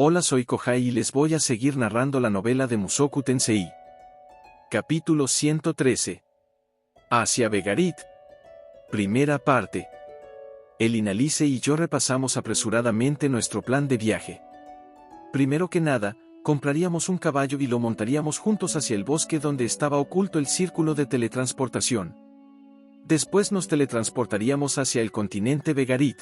Hola, soy Kohai y les voy a seguir narrando la novela de Mushoku Tensei. Capítulo 113. Hacia Begarit. Primera parte. El Inalice y yo repasamos apresuradamente nuestro plan de viaje. Primero que nada, compraríamos un caballo y lo montaríamos juntos hacia el bosque donde estaba oculto el círculo de teletransportación. Después nos teletransportaríamos hacia el continente Begarit.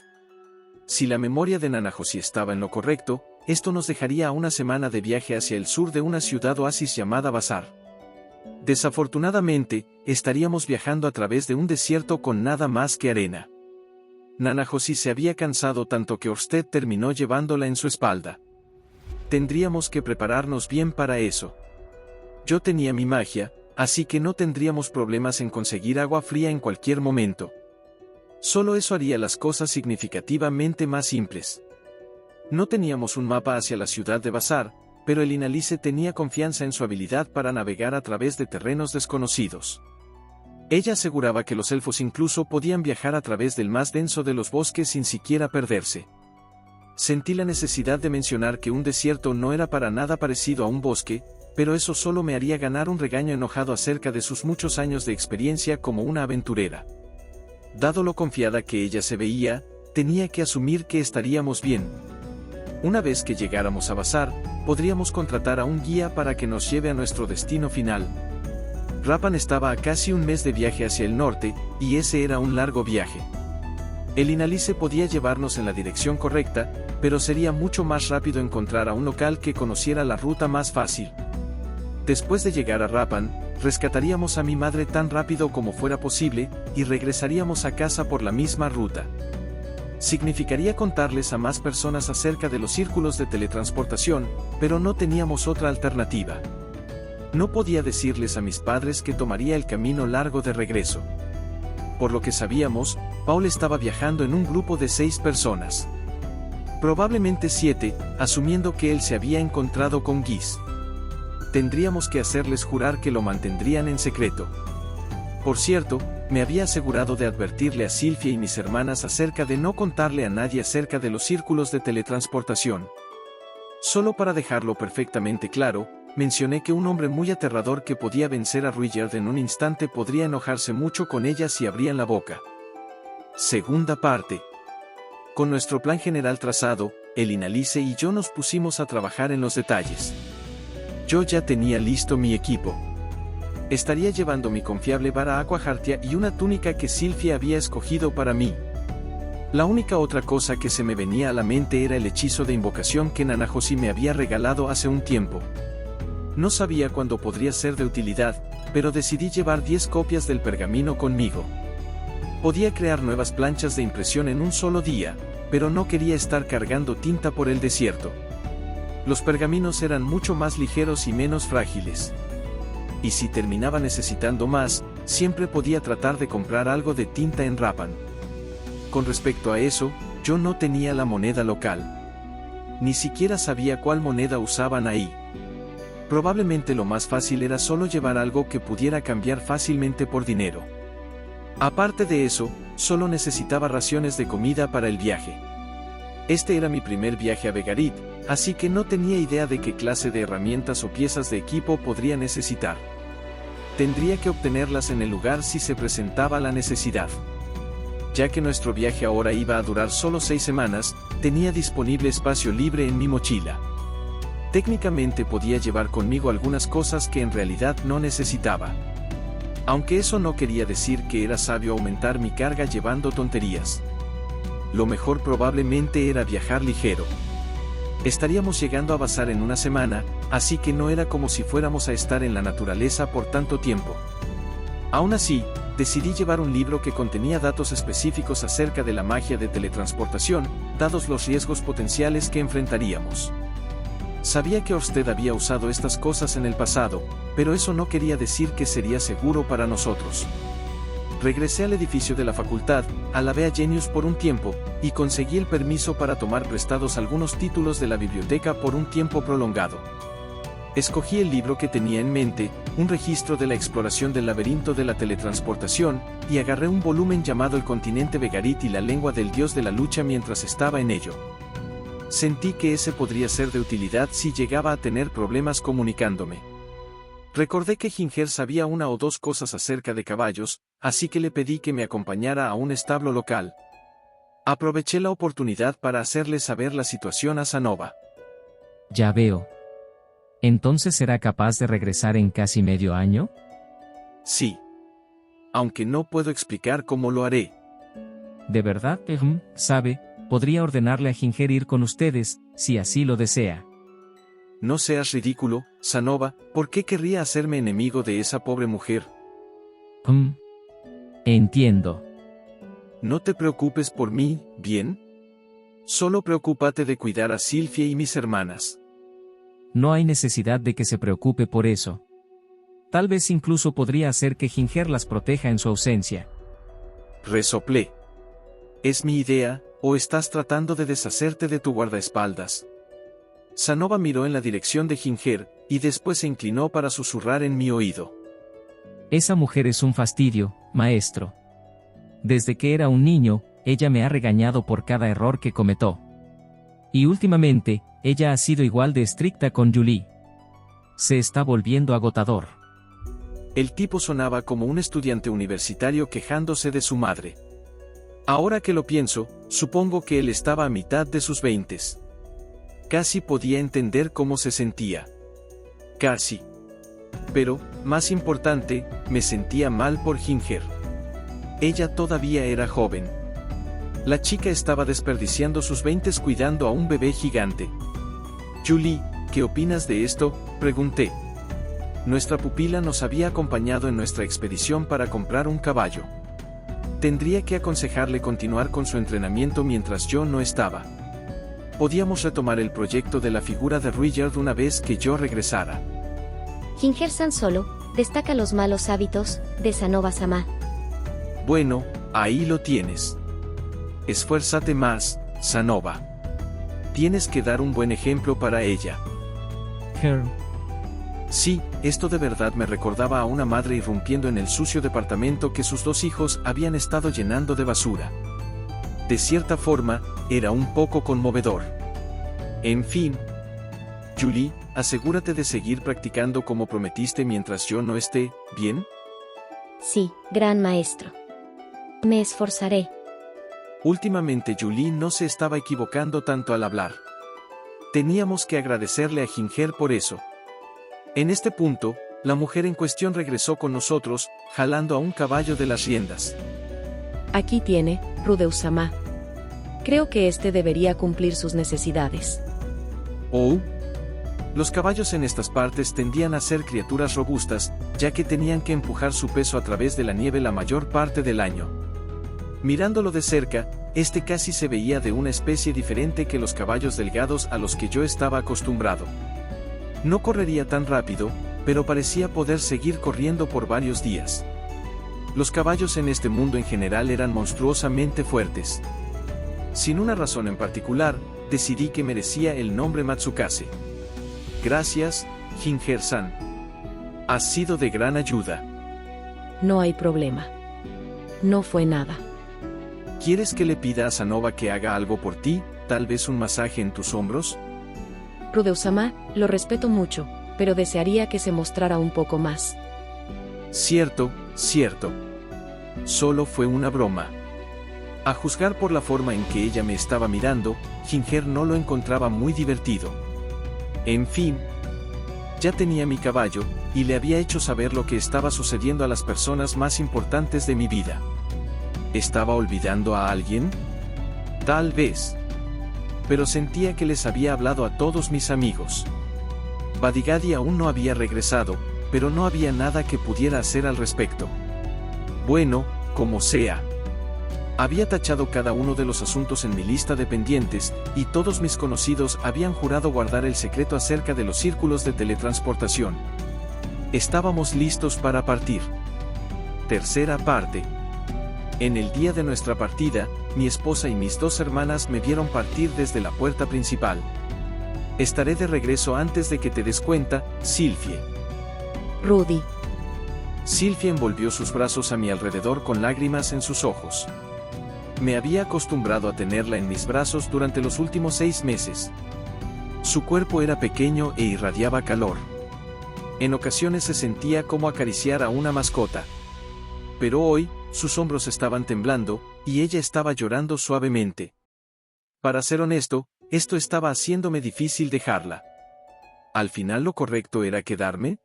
Si la memoria de Nanahoshi estaba en lo correcto, esto nos dejaría a una semana de viaje hacia el sur de una ciudad oasis llamada Bazar. Desafortunadamente, estaríamos viajando a través de un desierto con nada más que arena. Nanahoshi se había cansado tanto que Orsted terminó llevándola en su espalda. Tendríamos que prepararnos bien para eso. Yo tenía mi magia, así que no tendríamos problemas en conseguir agua fría en cualquier momento. Solo eso haría las cosas significativamente más simples. No teníamos un mapa hacia la ciudad de Bazar, pero el Inalice tenía confianza en su habilidad para navegar a través de terrenos desconocidos. Ella aseguraba que los elfos incluso podían viajar a través del más denso de los bosques sin siquiera perderse. Sentí la necesidad de mencionar que un desierto no era para nada parecido a un bosque, pero eso solo me haría ganar un regaño enojado acerca de sus muchos años de experiencia como una aventurera. Dado lo confiada que ella se veía, tenía que asumir que estaríamos bien. Una vez que llegáramos a Bazar, podríamos contratar a un guía para que nos lleve a nuestro destino final. Rappan estaba a casi un mes de viaje hacia el norte, y ese era un largo viaje. El Inalice podía llevarnos en la dirección correcta, pero sería mucho más rápido encontrar a un local que conociera la ruta más fácil. Después de llegar a Rappan, rescataríamos a mi madre tan rápido como fuera posible, y regresaríamos a casa por la misma ruta. Significaría contarles a más personas acerca de los círculos de teletransportación, pero no teníamos otra alternativa. No podía decirles a mis padres que tomaría el camino largo de regreso. Por lo que sabíamos, Paul estaba viajando en un grupo de 6 personas. Probablemente 7, asumiendo que él se había encontrado con Giz. Tendríamos que hacerles jurar que lo mantendrían en secreto. Por cierto, me había asegurado de advertirle a Sylphia y mis hermanas acerca de no contarle a nadie acerca de los círculos de teletransportación. Solo para dejarlo perfectamente claro, mencioné que un hombre muy aterrador que podía vencer a Ruijerd en un instante podría enojarse mucho con ellas si abrían la boca. Segunda parte. Con nuestro plan general trazado, el Inalice y yo nos pusimos a trabajar en los detalles. Yo ya tenía listo mi equipo. Estaría llevando mi confiable vara Aquahartia y una túnica que Sylphia había escogido para mí. La única otra cosa que se me venía a la mente era el hechizo de invocación que Nanahoshi me había regalado hace un tiempo. No sabía cuándo podría ser de utilidad, pero decidí llevar 10 copias del pergamino conmigo. Podía crear nuevas planchas de impresión en un solo día, pero no quería estar cargando tinta por el desierto. Los pergaminos eran mucho más ligeros y menos frágiles. Y si terminaba necesitando más, siempre podía tratar de comprar algo de tinta en Rappan. Con respecto a eso, yo no tenía la moneda local. Ni siquiera sabía cuál moneda usaban ahí. Probablemente lo más fácil era solo llevar algo que pudiera cambiar fácilmente por dinero. Aparte de eso, solo necesitaba raciones de comida para el viaje. Este era mi primer viaje a Begarit, así que no tenía idea de qué clase de herramientas o piezas de equipo podría necesitar. Tendría que obtenerlas en el lugar si se presentaba la necesidad. Ya que nuestro viaje ahora iba a durar solo 6 semanas, tenía disponible espacio libre en mi mochila. Técnicamente podía llevar conmigo algunas cosas que en realidad no necesitaba. Aunque eso no quería decir que era sabio aumentar mi carga llevando tonterías. Lo mejor probablemente era viajar ligero. Estaríamos llegando a Bazar en una semana, así que no era como si fuéramos a estar en la naturaleza por tanto tiempo. Aún así, decidí llevar un libro que contenía datos específicos acerca de la magia de teletransportación, dados los riesgos potenciales que enfrentaríamos. Sabía que Orsted había usado estas cosas en el pasado, pero eso no quería decir que sería seguro para nosotros. Regresé al edificio de la facultad, alabé a Genius por un tiempo, y conseguí el permiso para tomar prestados algunos títulos de la biblioteca por un tiempo prolongado. Escogí el libro que tenía en mente, un registro de la exploración del laberinto de la teletransportación, y agarré un volumen llamado El continente Begarit y la lengua del dios de la lucha mientras estaba en ello. Sentí que ese podría ser de utilidad si llegaba a tener problemas comunicándome. Recordé que Ginger sabía una o dos cosas acerca de caballos, así que le pedí que me acompañara a un establo local. Aproveché la oportunidad para hacerle saber la situación a Sanova. Ya veo. ¿Entonces será capaz de regresar en casi medio año? Sí. Aunque no puedo explicar cómo lo haré. De verdad, sabe, podría ordenarle a Ginger ir con ustedes, si así lo desea. No seas ridículo, Sanova, ¿por qué querría hacerme enemigo de esa pobre mujer? Entiendo. No te preocupes por mí, ¿bien? Solo preocúpate de cuidar a Sylvia y mis hermanas. No hay necesidad de que se preocupe por eso. Tal vez incluso podría hacer que Ginger las proteja en su ausencia. Resoplé. ¿Es mi idea, o estás tratando de deshacerte de tu guardaespaldas? Sanova miró en la dirección de Ginger, y después se inclinó para susurrar en mi oído. Esa mujer es un fastidio, maestro. Desde que era un niño, ella me ha regañado por cada error que cometió. Y últimamente, ella ha sido igual de estricta con Julie. Se está volviendo agotador. El tipo sonaba como un estudiante universitario quejándose de su madre. Ahora que lo pienso, supongo que él estaba a mitad de sus 20s. Casi podía entender cómo se sentía. Casi. Pero, más importante, me sentía mal por Ginger. Ella todavía era joven. La chica estaba desperdiciando sus 20s cuidando a un bebé gigante. Julie, ¿qué opinas de esto?, pregunté. Nuestra pupila nos había acompañado en nuestra expedición para comprar un caballo. Tendría que aconsejarle continuar con su entrenamiento mientras yo no estaba. Podíamos retomar el proyecto de la figura de Rudyard una vez que yo regresara. Ginger-san solo destaca los malos hábitos de Sanova-sama. Bueno, ahí lo tienes. Esfuérzate más, Sanova. Tienes que dar un buen ejemplo para ella. Sí, esto de verdad me recordaba a una madre irrumpiendo en el sucio departamento que sus 2 hijos habían estado llenando de basura. De cierta forma, era un poco conmovedor. En fin. Julie, asegúrate de seguir practicando como prometiste mientras yo no esté, ¿bien? Sí, gran maestro. Me esforzaré. Últimamente Julie no se estaba equivocando tanto al hablar. Teníamos que agradecerle a Ginger por eso. En este punto, la mujer en cuestión regresó con nosotros, jalando a un caballo de las riendas. Aquí tiene, Rudeus-sama. Creo que este debería cumplir sus necesidades. Oh. Los caballos en estas partes tendían a ser criaturas robustas, ya que tenían que empujar su peso a través de la nieve la mayor parte del año. Mirándolo de cerca, este casi se veía de una especie diferente que los caballos delgados a los que yo estaba acostumbrado. No correría tan rápido, pero parecía poder seguir corriendo por varios días. Los caballos en este mundo en general eran monstruosamente fuertes. Sin una razón en particular, decidí que merecía el nombre Matsukase. Gracias, Ginger-san. Has sido de gran ayuda. No hay problema. No fue nada. ¿Quieres que le pida a Sanova que haga algo por ti, tal vez un masaje en tus hombros? Rudeus-sama, lo respeto mucho, pero desearía que se mostrara un poco más. Cierto, cierto. Solo fue una broma. A juzgar por la forma en que ella me estaba mirando, Ginger no lo encontraba muy divertido. En fin, ya tenía mi caballo, y le había hecho saber lo que estaba sucediendo a las personas más importantes de mi vida. ¿Estaba olvidando a alguien? Tal vez. Pero sentía que les había hablado a todos mis amigos. Badigadi aún no había regresado, pero no había nada que pudiera hacer al respecto. Bueno, como sea. Había tachado cada uno de los asuntos en mi lista de pendientes, y todos mis conocidos habían jurado guardar el secreto acerca de los círculos de teletransportación. Estábamos listos para partir. Tercera parte. En el día de nuestra partida, mi esposa y mis 2 hermanas me vieron partir desde la puerta principal. Estaré de regreso antes de que te des cuenta, Sylvie. Rudy. Sylvie envolvió sus brazos a mi alrededor con lágrimas en sus ojos. Me había acostumbrado a tenerla en mis brazos durante los últimos 6 meses. Su cuerpo era pequeño e irradiaba calor. En ocasiones se sentía como acariciar a una mascota. Pero hoy, sus hombros estaban temblando, y ella estaba llorando suavemente. Para ser honesto, esto estaba haciéndome difícil dejarla. ¿Al final lo correcto era quedarme?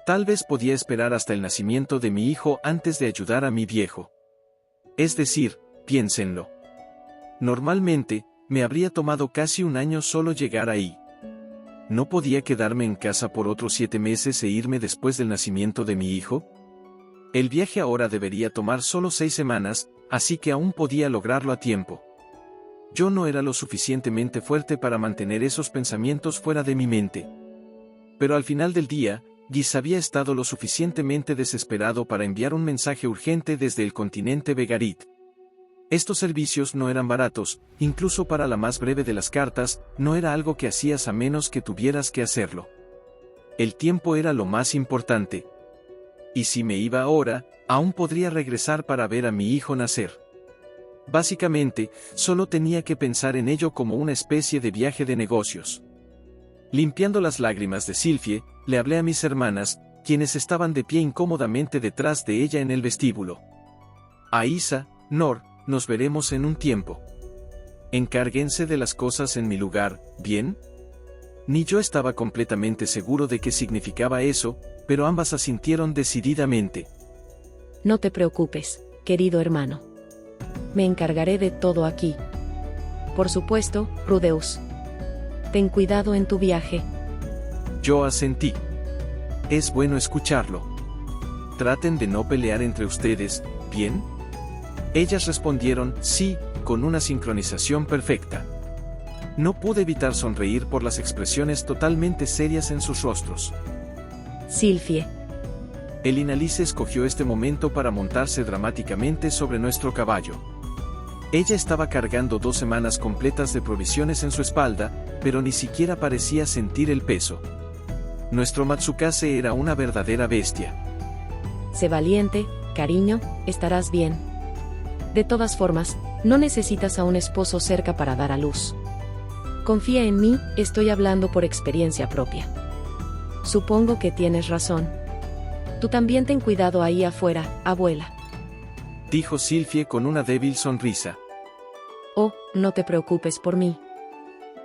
Tal vez podía esperar hasta el nacimiento de mi hijo antes de ayudar a mi viejo. Es decir, piénsenlo. Normalmente, me habría tomado casi un año solo llegar ahí. ¿No podía quedarme en casa por otros 7 meses e irme después del nacimiento de mi hijo? El viaje ahora debería tomar solo 6 semanas, así que aún podía lograrlo a tiempo. Yo no era lo suficientemente fuerte para mantener esos pensamientos fuera de mi mente. Pero al final del día, Giz había estado lo suficientemente desesperado para enviar un mensaje urgente desde el continente Vegarit. Estos servicios no eran baratos, incluso para la más breve de las cartas, no era algo que hacías a menos que tuvieras que hacerlo. El tiempo era lo más importante. Y si me iba ahora, aún podría regresar para ver a mi hijo nacer. Básicamente, solo tenía que pensar en ello como una especie de viaje de negocios. Limpiando las lágrimas de Sylphie, le hablé a mis hermanas, quienes estaban de pie incómodamente detrás de ella en el vestíbulo. Aisa, Nor, nos veremos en un tiempo. Encárguense de las cosas en mi lugar, ¿bien? Ni yo estaba completamente seguro de qué significaba eso, pero ambas asintieron decididamente. No te preocupes, querido hermano. Me encargaré de todo aquí. Por supuesto, Rudeus. Ten cuidado en tu viaje. Yo asentí. Es bueno escucharlo. Traten de no pelear entre ustedes, ¿bien? Ellas respondieron, sí, con una sincronización perfecta. No pude evitar sonreír por las expresiones totalmente serias en sus rostros. Sylphie. Elinalice escogió este momento para montarse dramáticamente sobre nuestro caballo. Ella estaba cargando 2 semanas completas de provisiones en su espalda, pero ni siquiera parecía sentir el peso. Nuestro Matsukase era una verdadera bestia. Sé valiente, cariño, estarás bien. De todas formas, no necesitas a un esposo cerca para dar a luz. Confía en mí, estoy hablando por experiencia propia. Supongo que tienes razón. Tú también ten cuidado ahí afuera, abuela. Dijo Sylphie con una débil sonrisa. Oh, no te preocupes por mí.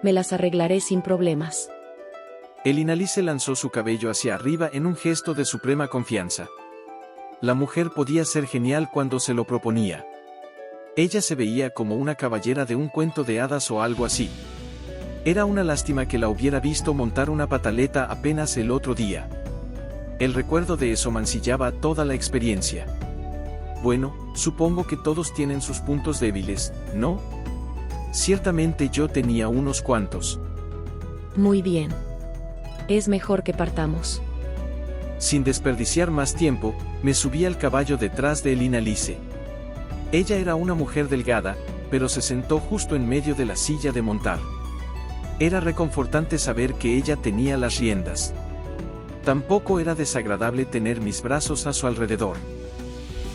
Me las arreglaré sin problemas. Elinalice lanzó su cabello hacia arriba en un gesto de suprema confianza. La mujer podía ser genial cuando se lo proponía. Ella se veía como una caballera de un cuento de hadas o algo así. Era una lástima que la hubiera visto montar una pataleta apenas el otro día. El recuerdo de eso mancillaba toda la experiencia. Bueno, supongo que todos tienen sus puntos débiles, ¿no? Ciertamente yo tenía unos cuantos. Muy bien. Es mejor que partamos. Sin desperdiciar más tiempo, me subí al caballo detrás de Elinalice. Ella era una mujer delgada, pero se sentó justo en medio de la silla de montar. Era reconfortante saber que ella tenía las riendas. Tampoco era desagradable tener mis brazos a su alrededor.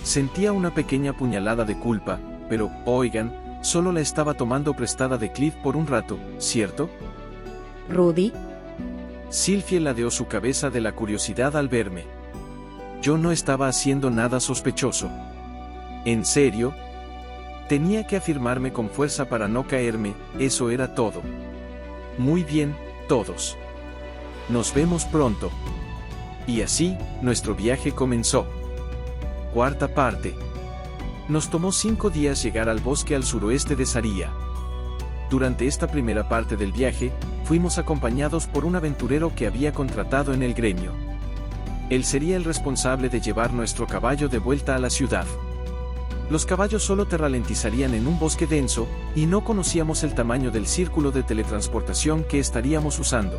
Sentía una pequeña puñalada de culpa, pero, oigan, solo la estaba tomando prestada de Cliff por un rato, ¿cierto? Rudy. Sylphie ladeó su cabeza de la curiosidad al verme. Yo no estaba haciendo nada sospechoso. ¿En serio? Tenía que afirmarme con fuerza para no caerme, eso era todo. Muy bien, todos. Nos vemos pronto. Y así, nuestro viaje comenzó. Cuarta parte. Nos tomó 5 días llegar al bosque al suroeste de Saria. Durante esta primera parte del viaje, fuimos acompañados por un aventurero que había contratado en el gremio. Él sería el responsable de llevar nuestro caballo de vuelta a la ciudad. Los caballos solo te ralentizarían en un bosque denso, y no conocíamos el tamaño del círculo de teletransportación que estaríamos usando.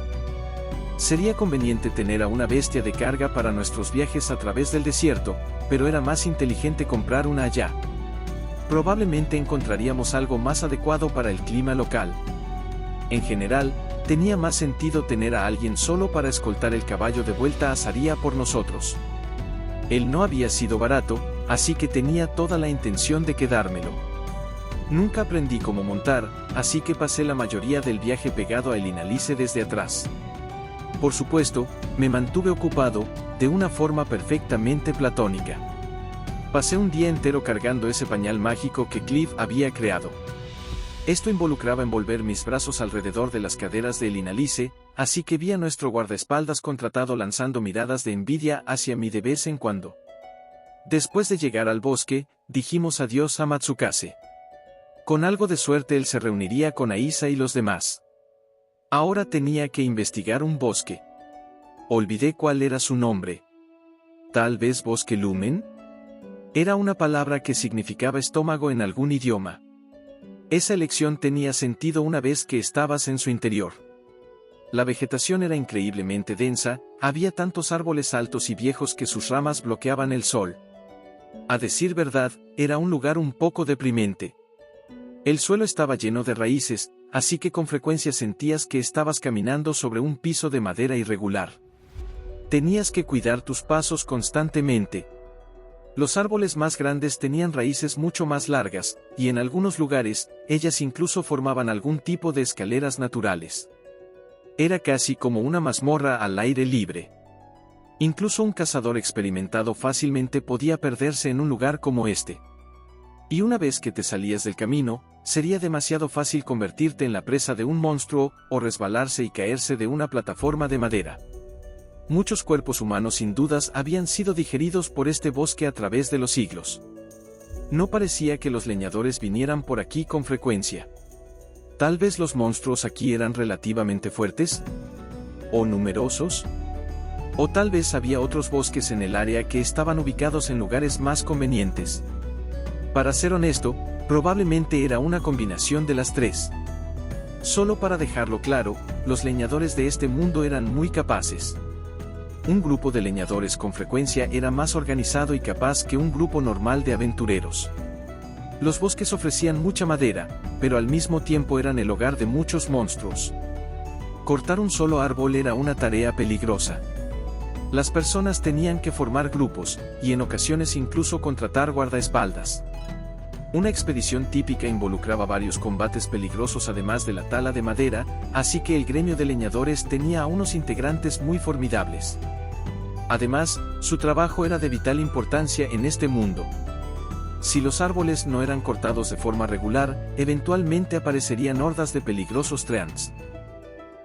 Sería conveniente tener a una bestia de carga para nuestros viajes a través del desierto, pero era más inteligente comprar una allá. Probablemente encontraríamos algo más adecuado para el clima local. En general, tenía más sentido tener a alguien solo para escoltar el caballo de vuelta a Saria por nosotros. Él no había sido barato, así que tenía toda la intención de quedármelo. Nunca aprendí cómo montar, así que pasé la mayoría del viaje pegado a Elinalice desde atrás. Por supuesto, me mantuve ocupado, de una forma perfectamente platónica. Pasé un día entero cargando ese pañal mágico que Clive había creado. Esto involucraba envolver mis brazos alrededor de las caderas de Elinalice, así que vi a nuestro guardaespaldas contratado lanzando miradas de envidia hacia mí de vez en cuando. Después de llegar al bosque, dijimos adiós a Matsukase. Con algo de suerte él se reuniría con Aisa y los demás. Ahora tenía que investigar un bosque. Olvidé cuál era su nombre. ¿Tal vez Bosque Lumen? Era una palabra que significaba estómago en algún idioma. Esa elección tenía sentido una vez que estabas en su interior. La vegetación era increíblemente densa, había tantos árboles altos y viejos que sus ramas bloqueaban el sol. A decir verdad, era un lugar un poco deprimente. El suelo estaba lleno de raíces, así que con frecuencia sentías que estabas caminando sobre un piso de madera irregular. Tenías que cuidar tus pasos constantemente. Los árboles más grandes tenían raíces mucho más largas, y en algunos lugares, ellas incluso formaban algún tipo de escaleras naturales. Era casi como una mazmorra al aire libre. Incluso un cazador experimentado fácilmente podía perderse en un lugar como este. Y una vez que te salías del camino, sería demasiado fácil convertirte en la presa de un monstruo, o resbalarse y caerse de una plataforma de madera. Muchos cuerpos humanos sin dudas habían sido digeridos por este bosque a través de los siglos. No parecía que los leñadores vinieran por aquí con frecuencia. Tal vez los monstruos aquí eran relativamente fuertes, o numerosos, o tal vez había otros bosques en el área que estaban ubicados en lugares más convenientes. Para ser honesto, probablemente era una combinación de las tres. Solo para dejarlo claro, los leñadores de este mundo eran muy capaces. Un grupo de leñadores con frecuencia era más organizado y capaz que un grupo normal de aventureros. Los bosques ofrecían mucha madera, pero al mismo tiempo eran el hogar de muchos monstruos. Cortar un solo árbol era una tarea peligrosa. Las personas tenían que formar grupos, y en ocasiones incluso contratar guardaespaldas. Una expedición típica involucraba varios combates peligrosos además de la tala de madera, así que el gremio de leñadores tenía a unos integrantes muy formidables. Además, su trabajo era de vital importancia en este mundo. Si los árboles no eran cortados de forma regular, eventualmente aparecerían hordas de peligrosos treants.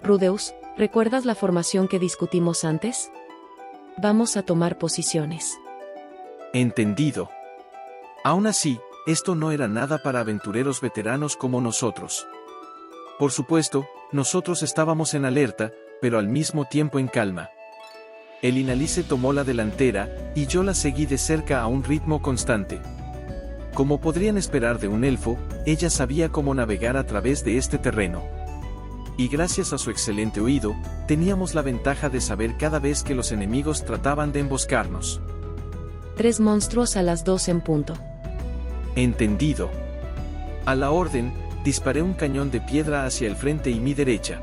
Rudeus, ¿recuerdas la formación que discutimos antes? Vamos a tomar posiciones. Entendido. Aún así, esto no era nada para aventureros veteranos como nosotros. Por supuesto, nosotros estábamos en alerta, pero al mismo tiempo en calma. Elinalice tomó la delantera, y yo la seguí de cerca a un ritmo constante. Como podrían esperar de un elfo, ella sabía cómo navegar a través de este terreno. Y gracias a su excelente oído, teníamos la ventaja de saber cada vez que los enemigos trataban de emboscarnos. 3 monstruos a las 2 en punto. Entendido. A la orden, disparé un cañón de piedra hacia el frente y mi derecha.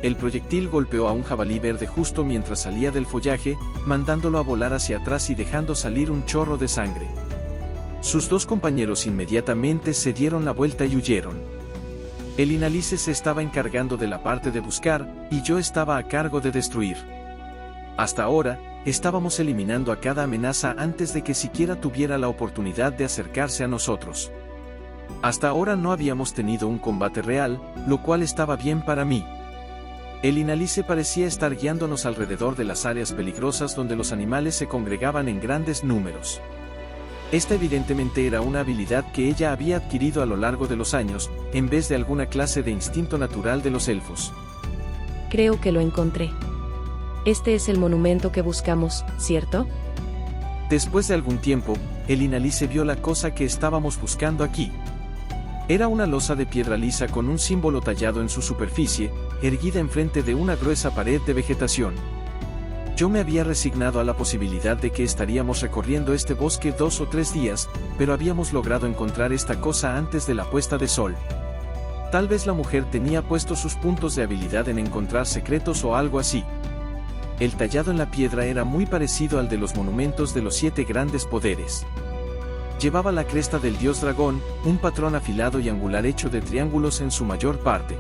El proyectil golpeó a un jabalí verde justo mientras salía del follaje, mandándolo a volar hacia atrás y dejando salir un chorro de sangre. Sus 2 compañeros inmediatamente se dieron la vuelta y huyeron. Elinalice se estaba encargando de la parte de buscar, y yo estaba a cargo de destruir. Hasta ahora, estábamos eliminando a cada amenaza antes de que siquiera tuviera la oportunidad de acercarse a nosotros. Hasta ahora no habíamos tenido un combate real, lo cual estaba bien para mí. Elinalice parecía estar guiándonos alrededor de las áreas peligrosas donde los animales se congregaban en grandes números. Esta evidentemente era una habilidad que ella había adquirido a lo largo de los años, en vez de alguna clase de instinto natural de los elfos. Creo que lo encontré. Este es el monumento que buscamos, ¿cierto? Después de algún tiempo, Elinalice vio la cosa que estábamos buscando aquí. Era una losa de piedra lisa con un símbolo tallado en su superficie, erguida enfrente de una gruesa pared de vegetación. Yo me había resignado a la posibilidad de que estaríamos recorriendo este bosque 2 o 3 días, pero habíamos logrado encontrar esta cosa antes de la puesta de sol. Tal vez la mujer tenía puestos sus puntos de habilidad en encontrar secretos o algo así. El tallado en la piedra era muy parecido al de los monumentos de los 7 grandes poderes. Llevaba la cresta del dios dragón, un patrón afilado y angular hecho de triángulos en su mayor parte.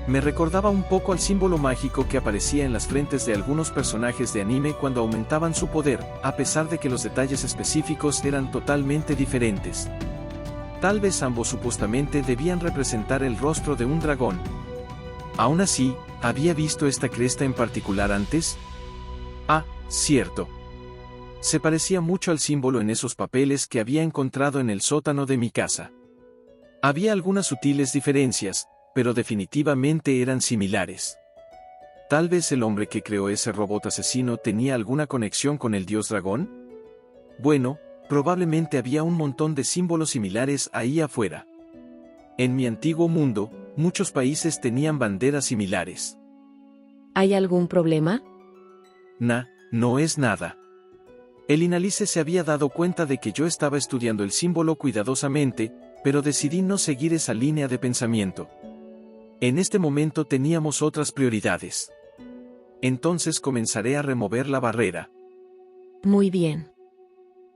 Me recordaba un poco al símbolo mágico que aparecía en las frentes de algunos personajes de anime cuando aumentaban su poder, a pesar de que los detalles específicos eran totalmente diferentes. Tal vez ambos supuestamente debían representar el rostro de un dragón. Aún así, ¿había visto esta cresta en particular antes? Ah, cierto. Se parecía mucho al símbolo en esos papeles que había encontrado en el sótano de mi casa. Había algunas sutiles diferencias, pero definitivamente eran similares. ¿Tal vez el hombre que creó ese robot asesino tenía alguna conexión con el dios dragón? Bueno, probablemente había un montón de símbolos similares ahí afuera. En mi antiguo mundo, muchos países tenían banderas similares. ¿Hay algún problema? No es nada. El Inalice se había dado cuenta de que yo estaba estudiando el símbolo cuidadosamente, pero decidí no seguir esa línea de pensamiento. En este momento teníamos otras prioridades. Entonces comenzaré a remover la barrera. Muy bien.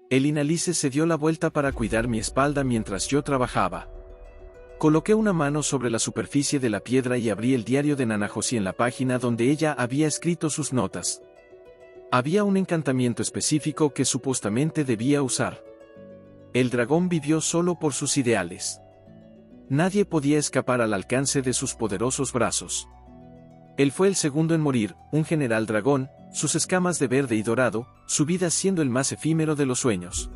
El Inalice se dio la vuelta para cuidar mi espalda mientras yo trabajaba. Coloqué una mano sobre la superficie de la piedra y abrí el diario de Nanahoshi en la página donde ella había escrito sus notas. Había un encantamiento específico que supuestamente debía usar. El dragón vivió solo por sus ideales. Nadie podía escapar al alcance de sus poderosos brazos. Él fue el segundo en morir, un general dragón, sus escamas de verde y dorado, su vida siendo el más efímero de los sueños.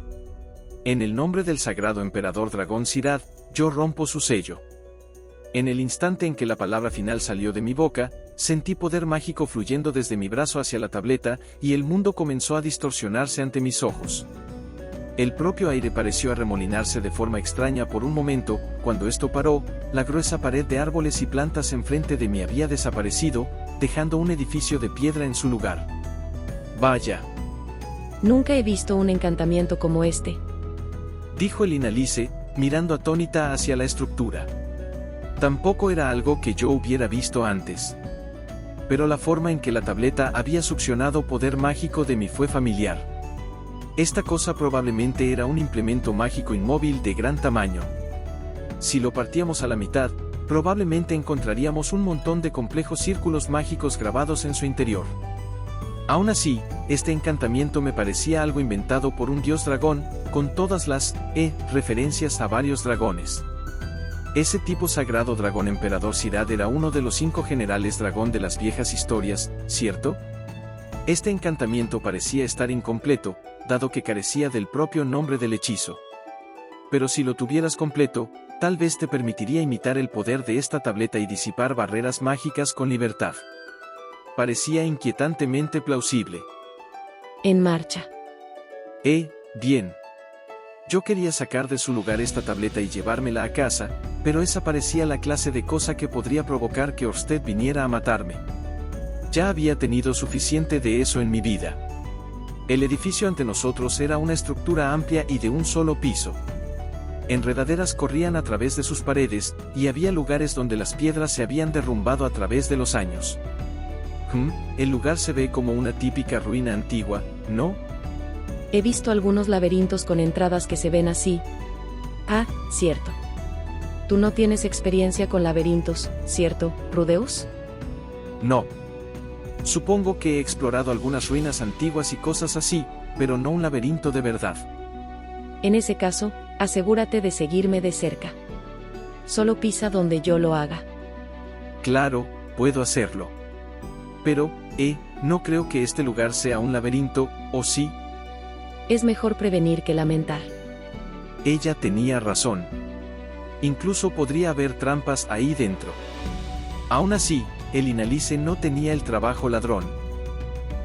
En el nombre del sagrado emperador dragón Sirad, yo rompo su sello. En el instante en que la palabra final salió de mi boca, sentí poder mágico fluyendo desde mi brazo hacia la tableta, y el mundo comenzó a distorsionarse ante mis ojos. El propio aire pareció arremolinarse de forma extraña por un momento. Cuando esto paró, la gruesa pared de árboles y plantas enfrente de mí había desaparecido, dejando un edificio de piedra en su lugar. Vaya. Nunca he visto un encantamiento como este, dijo el Inalice, mirando atónita hacia la estructura. Tampoco era algo que yo hubiera visto antes. Pero la forma en que la tableta había succionado poder mágico de mí fue familiar. Esta cosa probablemente era un implemento mágico inmóvil de gran tamaño. Si lo partíamos a la mitad, probablemente encontraríamos un montón de complejos círculos mágicos grabados en su interior. Aún así, este encantamiento me parecía algo inventado por un dios dragón, con todas las referencias a varios dragones. Ese tipo sagrado dragón emperador Sirad era uno de los 5 generales dragón de las viejas historias, ¿cierto? Este encantamiento parecía estar incompleto, dado que carecía del propio nombre del hechizo. Pero si lo tuvieras completo, tal vez te permitiría imitar el poder de esta tableta y disipar barreras mágicas con libertad. Parecía inquietantemente plausible. En marcha. Bien. Yo quería sacar de su lugar esta tableta y llevármela a casa, pero esa parecía la clase de cosa que podría provocar que Orsted viniera a matarme. Ya había tenido suficiente de eso en mi vida. El edificio ante nosotros era una estructura amplia y de un solo piso. Enredaderas corrían a través de sus paredes, y había lugares donde las piedras se habían derrumbado a través de los años. El lugar se ve como una típica ruina antigua, ¿no? He visto algunos laberintos con entradas que se ven así. Ah, cierto. Tú no tienes experiencia con laberintos, ¿cierto, Rudeus? No. Supongo que he explorado algunas ruinas antiguas y cosas así, pero no un laberinto de verdad. En ese caso, asegúrate de seguirme de cerca. Solo pisa donde yo lo haga. Claro, puedo hacerlo. Pero, no creo que este lugar sea un laberinto, ¿o sí? Es mejor prevenir que lamentar. Ella tenía razón. Incluso podría haber trampas ahí dentro. Aún así, el Inalice no tenía el trabajo ladrón.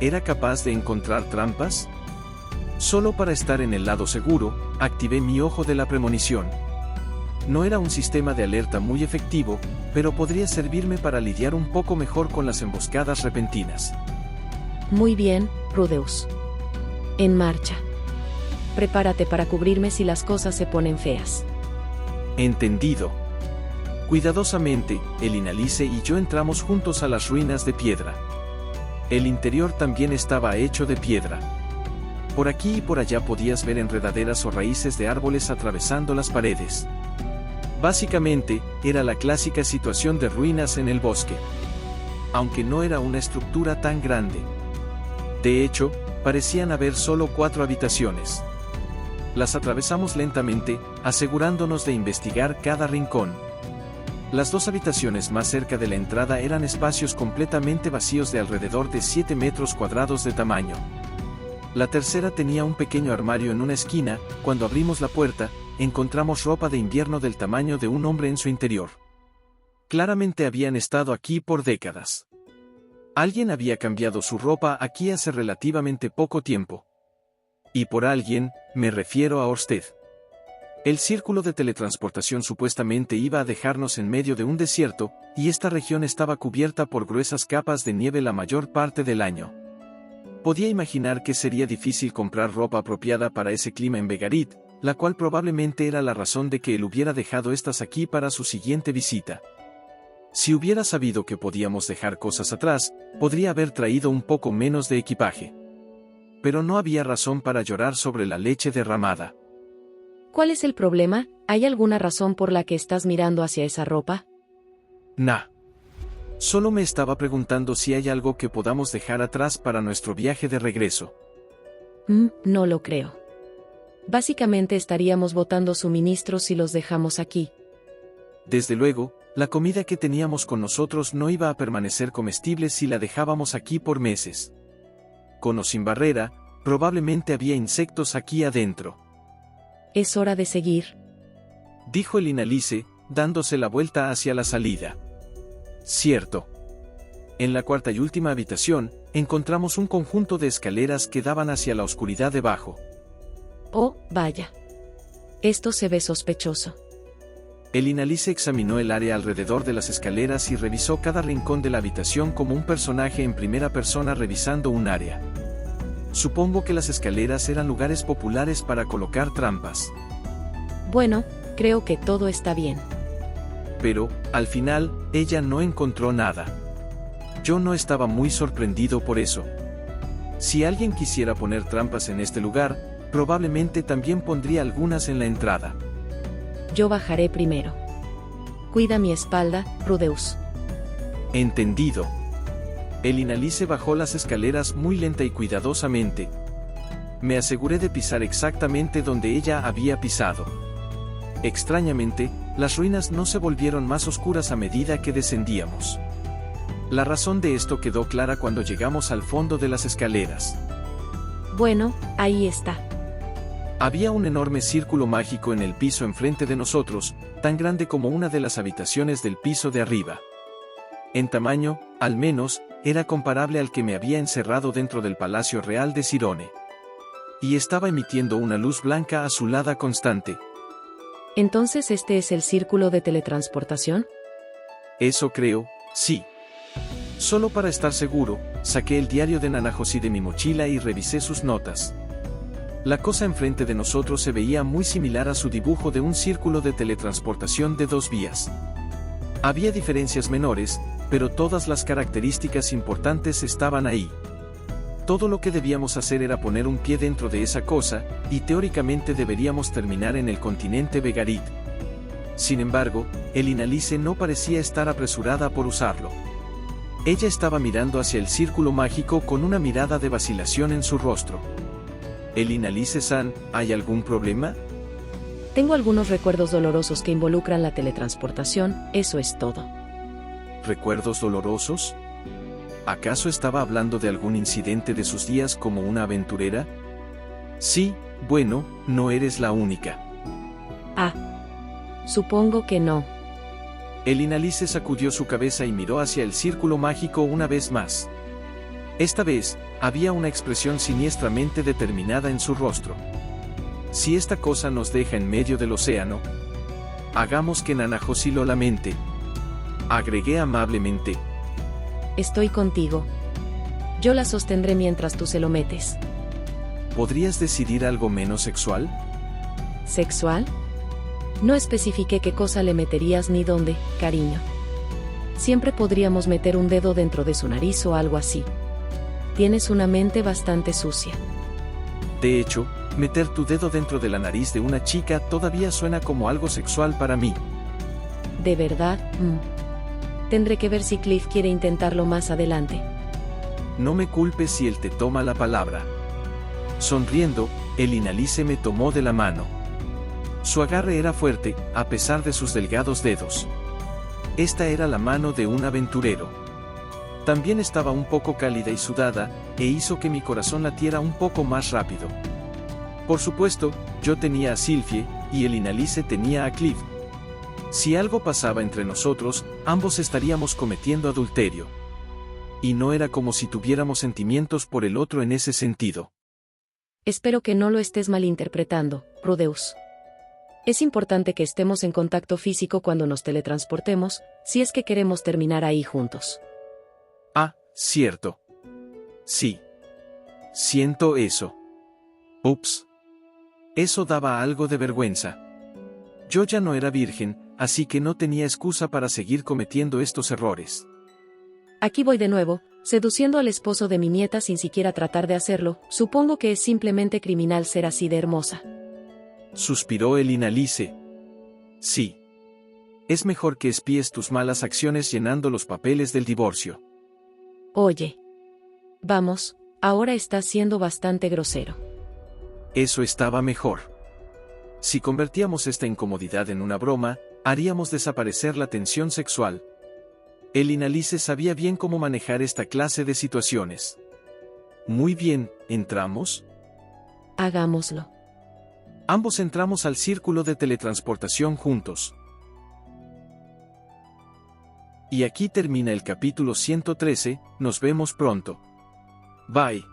¿Era capaz de encontrar trampas? Solo para estar en el lado seguro, activé mi ojo de la premonición. No era un sistema de alerta muy efectivo, pero podría servirme para lidiar un poco mejor con las emboscadas repentinas. Muy bien, Rudeus. En marcha. Prepárate para cubrirme si las cosas se ponen feas. Entendido. Cuidadosamente, el Inalice y yo entramos juntos a las ruinas de piedra. El interior también estaba hecho de piedra. Por aquí y por allá podías ver enredaderas o raíces de árboles atravesando las paredes. Básicamente, era la clásica situación de ruinas en el bosque. Aunque no era una estructura tan grande. De hecho, parecían haber solo 4 habitaciones. Las atravesamos lentamente, asegurándonos de investigar cada rincón. Las 2 habitaciones más cerca de la entrada eran espacios completamente vacíos de alrededor de 7 metros cuadrados de tamaño. La tercera tenía un pequeño armario en una esquina. Cuando abrimos la puerta, encontramos ropa de invierno del tamaño de un hombre en su interior. Claramente habían estado aquí por décadas. Alguien había cambiado su ropa aquí hace relativamente poco tiempo. Y por alguien, me refiero a Orsted. El círculo de teletransportación supuestamente iba a dejarnos en medio de un desierto, y esta región estaba cubierta por gruesas capas de nieve la mayor parte del año. Podía imaginar que sería difícil comprar ropa apropiada para ese clima en Begarit, la cual probablemente era la razón de que él hubiera dejado estas aquí para su siguiente visita. Si hubiera sabido que podíamos dejar cosas atrás, podría haber traído un poco menos de equipaje. Pero no había razón para llorar sobre la leche derramada. ¿Cuál es el problema? ¿Hay alguna razón por la que estás mirando hacia esa ropa? Nah. Solo me estaba preguntando si hay algo que podamos dejar atrás para nuestro viaje de regreso. No lo creo. Básicamente estaríamos botando suministros si los dejamos aquí. Desde luego, la comida que teníamos con nosotros no iba a permanecer comestible si la dejábamos aquí por meses. Con o sin barrera, probablemente había insectos aquí adentro. Es hora de seguir, dijo el Inalice, dándose la vuelta hacia la salida. Cierto. En la cuarta y última habitación, encontramos un conjunto de escaleras que daban hacia la oscuridad debajo. Oh, vaya. Esto se ve sospechoso. El Inalice examinó el área alrededor de las escaleras y revisó cada rincón de la habitación como un personaje en primera persona revisando un área. Supongo que las escaleras eran lugares populares para colocar trampas. Bueno, creo que todo está bien. Pero, al final, ella no encontró nada. Yo no estaba muy sorprendido por eso. Si alguien quisiera poner trampas en este lugar, probablemente también pondría algunas en la entrada. Yo bajaré primero. Cuida mi espalda, Rudeus. Entendido. El Inalice bajó las escaleras muy lenta y cuidadosamente. Me aseguré de pisar exactamente donde ella había pisado. Extrañamente, las ruinas no se volvieron más oscuras a medida que descendíamos. La razón de esto quedó clara cuando llegamos al fondo de las escaleras. Bueno, ahí está. Había un enorme círculo mágico en el piso enfrente de nosotros, tan grande como una de las habitaciones del piso de arriba. En tamaño, al menos, era comparable al que me había encerrado dentro del Palacio Real de Sirone. Y estaba emitiendo una luz blanca azulada constante. ¿Entonces este es el círculo de teletransportación? Eso creo, sí. Solo para estar seguro, saqué el diario de Nanahoshi de mi mochila y revisé sus notas. La cosa enfrente de nosotros se veía muy similar a su dibujo de un círculo de teletransportación de 2 vías. Había diferencias menores, pero todas las características importantes estaban ahí. Todo lo que debíamos hacer era poner un pie dentro de esa cosa, y teóricamente deberíamos terminar en el continente Begarit. Sin embargo, el Inalice no parecía estar apresurada por usarlo. Ella estaba mirando hacia el círculo mágico con una mirada de vacilación en su rostro. El Inalice-san, ¿hay algún problema? Tengo algunos recuerdos dolorosos que involucran la teletransportación, eso es todo. ¿Recuerdos dolorosos? ¿Acaso estaba hablando de algún incidente de sus días como una aventurera? Sí, bueno, no eres la única. Supongo que no. El Inalice sacudió su cabeza y miró hacia el círculo mágico una vez más. Esta vez, había una expresión siniestramente determinada en su rostro. Si esta cosa nos deja en medio del océano, hagamos que Nanahoshi lo lamente. Agregué amablemente. Estoy contigo. Yo la sostendré mientras tú se lo metes. ¿Podrías decidir algo menos sexual? ¿Sexual? No especifiqué qué cosa le meterías ni dónde, cariño. Siempre podríamos meter un dedo dentro de su nariz o algo así. Tienes una mente bastante sucia. De hecho, meter tu dedo dentro de la nariz de una chica todavía suena como algo sexual para mí. ¿De verdad? Tendré que ver si Cliff quiere intentarlo más adelante. No me culpes si él te toma la palabra. Sonriendo, el Inalice me tomó de la mano. Su agarre era fuerte, a pesar de sus delgados dedos. Esta era la mano de un aventurero. También estaba un poco cálida y sudada, e hizo que mi corazón latiera un poco más rápido. Por supuesto, yo tenía a Sylphie, y el Inalice tenía a Cliff. Si algo pasaba entre nosotros, ambos estaríamos cometiendo adulterio. Y no era como si tuviéramos sentimientos por el otro en ese sentido. Espero que no lo estés malinterpretando, Rudeus. Es importante que estemos en contacto físico cuando nos teletransportemos, si es que queremos terminar ahí juntos. Ah, cierto. Sí. Siento eso. Ups. Eso daba algo de vergüenza. Yo ya no era virgen, así que no tenía excusa para seguir cometiendo estos errores. Aquí voy de nuevo, seduciendo al esposo de mi nieta sin siquiera tratar de hacerlo. Supongo que es simplemente criminal ser así de hermosa. Suspiró el Inalice. Sí. Es mejor que espíes tus malas acciones llenando los papeles del divorcio. Oye. Vamos, ahora estás siendo bastante grosero. Eso estaba mejor. Si convertíamos esta incomodidad en una broma, haríamos desaparecer la tensión sexual. El Inalice sabía bien cómo manejar esta clase de situaciones. Muy bien, ¿entramos? Hagámoslo. Ambos entramos al círculo de teletransportación juntos. Y aquí termina el capítulo 113, nos vemos pronto. Bye.